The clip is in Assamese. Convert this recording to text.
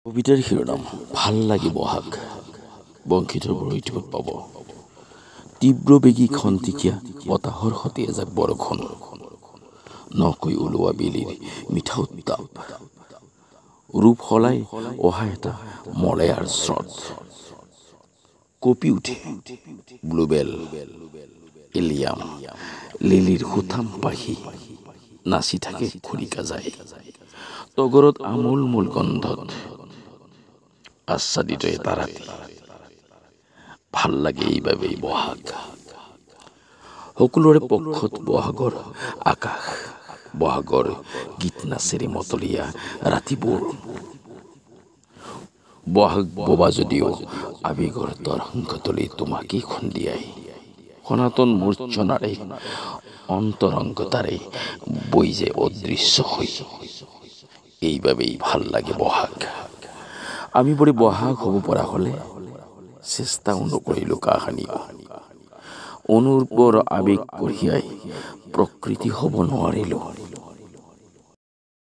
কবিতাৰ শিৰোনাম ভাল লাগে বহাগ বংশীধৰ বৰৈটিপত পাব তীব্ৰ বেগী খন্তিকীয়া বতাহৰ সতে এজাক বৰষুণ নকৈ ওলোৱা বেলিৰ মিঠা উত্তাপ ৰূপ সলাই অহা এটা মলয়াৰ স্ৰোত কঁপি উঠে ব্লুবেল ইলিয়াম লিলিৰ সুঠাম পাহি নাচি থাকে খৰিকা যায় তগৰত আমোল মূল গন্ধত আচ্ছাদিত এটা ৰাতি ভাল লাগে এইবাবেই বহাগ সকলোৰে পক্ষত বহাগৰ আকাশ বহাগৰ গীত নাচেৰে মতলীয়া ৰাতিবোৰ বহাগ ববা যদিও আবেগৰ তৰংগতলি তোমাকেই খুন্দিয়াই সনাতন মূৰ্ছনাৰে অন্তৰংগতাৰে বৈ যে অদৃশ্য হৈ এইবাবেই ভাল লাগে বহাগ আমি বৰে বহাগ হ'ব পৰা হলে চেষ্টাও নকৰিলো কাহানিও অনুৰ্বৰ আবেগ কঢ়িয়াই প্ৰকৃতি হ'ব নোৱাৰিলো